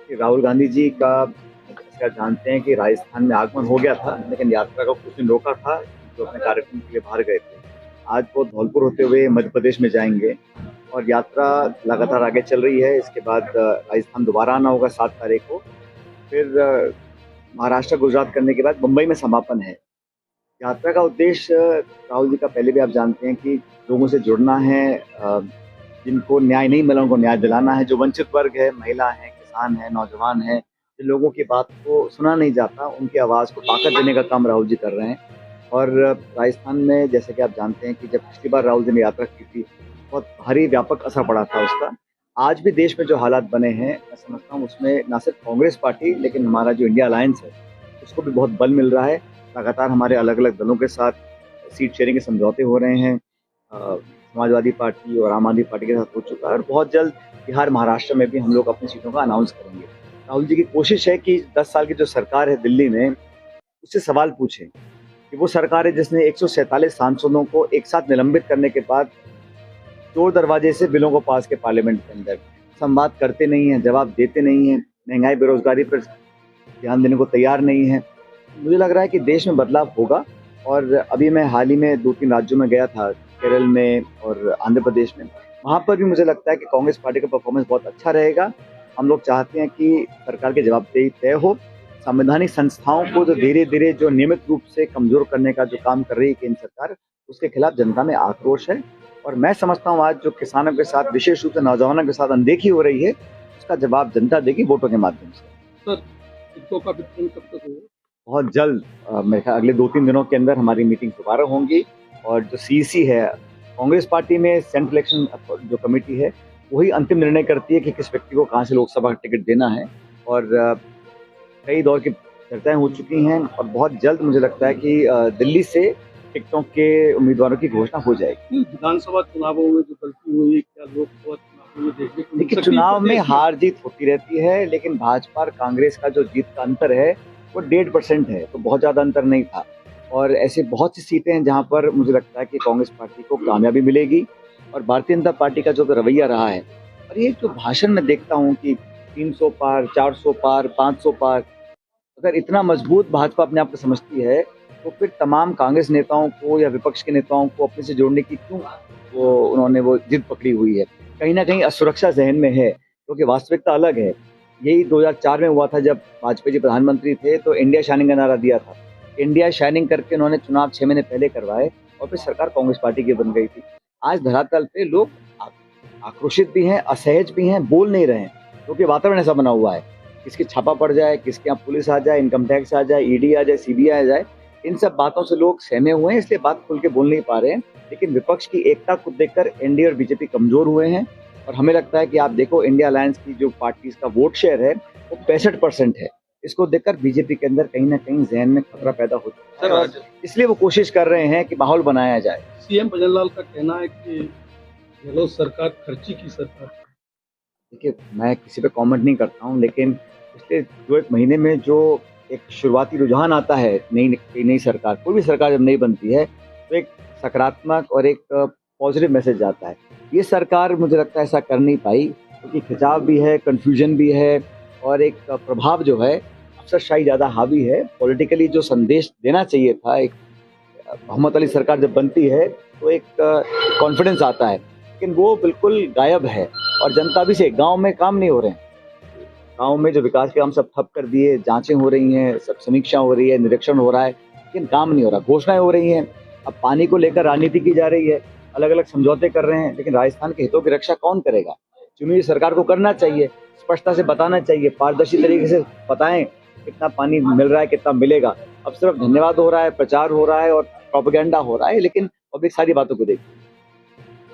कि राहुल गांधी जी का, जैसे आप जानते हैं कि राजस्थान में आगमन हो गया था, लेकिन यात्रा को कुछ दिन रोका था, जो अपने कार्यक्रम के लिए बाहर गए थे। आज वो धौलपुर होते हुए मध्य प्रदेश में जाएंगे और यात्रा लगातार आगे चल रही है। इसके बाद राजस्थान दोबारा आना होगा 7 तारीख को। फिर महाराष्ट्र गुजरात करने के बाद मुंबई में समापन है। यात्रा का उद्देश्य राहुल जी का पहले भी आप जानते हैं कि लोगों से जुड़ना है, जिनको न्याय नहीं मिला उनको न्याय दिलाना है। जो वंचित वर्ग है, महिला है, किसान है, नौजवान है, जिन लोगों की बात को सुना नहीं जाता, उनकी आवाज़ को ताकत देने का काम राहुल जी कर रहे हैं। और राजस्थान में जैसे कि आप जानते हैं कि जब पिछली बार राहुल जी ने यात्रा की थी, बहुत भारी व्यापक असर पड़ा था उसका। आज भी देश में जो हालात बने हैं, मैं समझता हूँ उसमें ना सिर्फ कांग्रेस पार्टी, लेकिन हमारा जो इंडिया अलायंस है, उसको भी बहुत बल मिल रहा है। लगातार हमारे अलग अलग दलों के साथ सीट शेयरिंग के समझौते हो रहे हैं। समाजवादी पार्टी और आम आदमी पार्टी के साथ हो चुका है, और बहुत जल्द बिहार, महाराष्ट्र में भी हम लोग अपनी सीटों का अनाउंस करेंगे। राहुल जी की कोशिश है कि 10 साल की जो सरकार है दिल्ली में, उससे सवाल पूछें कि वो सरकार है जिसने 147 सांसदों को एक साथ निलंबित करने के बाद चोर दरवाजे से बिलों को पास के पार्लियामेंट के अंदर। संवाद करते नहीं है, जवाब देते नहीं है, महंगाई बेरोजगारी पर ध्यान देने को तैयार नहीं है। मुझे लग रहा है कि देश में बदलाव होगा। और अभी मैं हाल ही में 2-3 राज्यों में गया था, केरल में और आंध्र प्रदेश में। वहाँ पर भी मुझे लगता है कि कांग्रेस पार्टी का परफॉर्मेंस बहुत अच्छा रहेगा। हम लोग चाहते हैं कि सरकार की जवाबदेही तय हो। संवैधानिक संस्थाओं को जो धीरे-धीरे जो नियमित रूप से कमज़ोर करने का जो काम कर रही है केंद्र सरकार, उसके खिलाफ जनता में आक्रोश है। और मैं समझता हूँ आज जो किसानों के साथ, विशेष रूप से नौजवानों के साथ अनदेखी हो रही है, उसका जवाब जनता देगी वोटों के माध्यम से। सर, टिकटों का वितरण कब तक होगा? बहुत जल्द, मेरे ख्याल अगले 2-3 दिनों के अंदर हमारी मीटिंग दोबारा होंगी। और जो सीईसी है, कांग्रेस पार्टी में सेंट्रल इलेक्शन जो कमेटी है, वही अंतिम निर्णय करती है कि किस व्यक्ति को कहाँ से लोकसभा का टिकट देना है। और कई दौर की चर्चाएं हो चुकी हैं, और बहुत जल्द मुझे लगता है कि दिल्ली से टिकटों के उम्मीदवारों की घोषणा हो जाएगी। विधानसभा चुनावों में जो गलती हुई है, क्या लोकसभा चुनावों में देखने को मिल देखिए, सकती है? चुनाव में प्रदेश में हार जीत होती रहती है, लेकिन भाजपा और कांग्रेस का जो जीत का अंतर है वो 1.5% है, तो बहुत ज्यादा अंतर नहीं था। और ऐसे बहुत सी सीटें हैं जहां पर मुझे लगता है कि कांग्रेस पार्टी को कामयाबी मिलेगी। और भारतीय जनता पार्टी का जो रवैया रहा है, और ये जो भाषण में देखता हूँ कि 300 पार, 400 पार, 500 पार, अगर इतना मजबूत भाजपा अपने आप को समझती है, तो फिर तमाम कांग्रेस नेताओं को या विपक्ष के नेताओं को अपने से जोड़ने की क्यों उन्होंने वो जिद पकड़ी हुई है। कहीं ना कहीं असुरक्षा जहन में है, क्योंकि वास्तविकता अलग है। यही 2004 में हुआ था, जब वाजपेयी जी प्रधानमंत्री थे, तो इंडिया शाइनिंग का नारा दिया था। इंडिया शाइनिंग करके उन्होंने चुनाव 6 महीने पहले करवाए, और फिर सरकार कांग्रेस पार्टी की बन गई थी। आज धरातल पे लोग आक्रोशित भी हैं, असहज भी हैं, बोल नहीं रहे हैं, क्योंकि वातावरण ऐसा बना हुआ है। किसकी छापा पड़ जाए, किसके यहाँ पुलिस आ जाए, इनकम टैक्स आ जाए, ईडी आ जाए, सीबीआई आ जाए, इन सब बातों से लोग सहमे हुए हैं, इसलिए बात खुल के बोल नहीं पा रहे हैं। लेकिन विपक्ष की एकता को देखकर एनडीए और बीजेपी कमजोर हुए हैं। और हमें लगता है कि आप देखो, इंडिया अलायंस की जो पार्टीज का वोट शेयर है वो 65% है। इसको देखकर बीजेपी के अंदर कहीं ना कहीं जहन में खतरा पैदा हो चुका है, और इसलिए वो कोशिश कर रहे हैं कि माहौल बनाया जाए। सीएम भजनलाल का कहना है कि गहलोत सरकार खर्ची की सरकार है। देखिए, मैं किसी पे कमेंट नहीं करता हूँ, लेकिन पिछले 2-1 महीने में जो एक शुरुआती रुझान आता है, नई नई सरकार, कोई भी सरकार जब नई बनती है, तो एक सकारात्मक और एक पॉजिटिव मैसेज आता है। ये सरकार मुझे लगता है ऐसा कर नहीं पाई, क्योंकि खिंचाव भी है, कन्फ्यूजन भी है, और एक प्रभाव जो है, अफसरशाही ज़्यादा हावी है। पॉलिटिकली जो संदेश देना चाहिए था, एक बहुमत वाली सरकार जब बनती है, तो एक कॉन्फिडेंस आता है, लेकिन वो बिल्कुल गायब है। और जनता भी से गांव में काम नहीं हो रहे हैं। गांव में जो विकास के काम सब ठप कर दिए, जांचें हो रही हैं, सब समीक्षा हो रही है, निरीक्षण हो रहा है, लेकिन काम नहीं हो रहा। घोषणाएं हो रही हैं, अब पानी को लेकर राजनीति की जा रही है, अलग अलग समझौते कर रहे हैं, लेकिन राजस्थान के हितों की रक्षा कौन करेगा? चुनी हुई सरकार को करना चाहिए, स्पष्टता से बताना चाहिए, पारदर्शी तरीके से बताएं कितना पानी मिल रहा है, कितना मिलेगा। अब सिर्फ धन्यवाद हो रहा है, प्रचार हो रहा है और प्रोपेगेंडा हो रहा है, लेकिन पब्लिक सारी बातों को देखती है।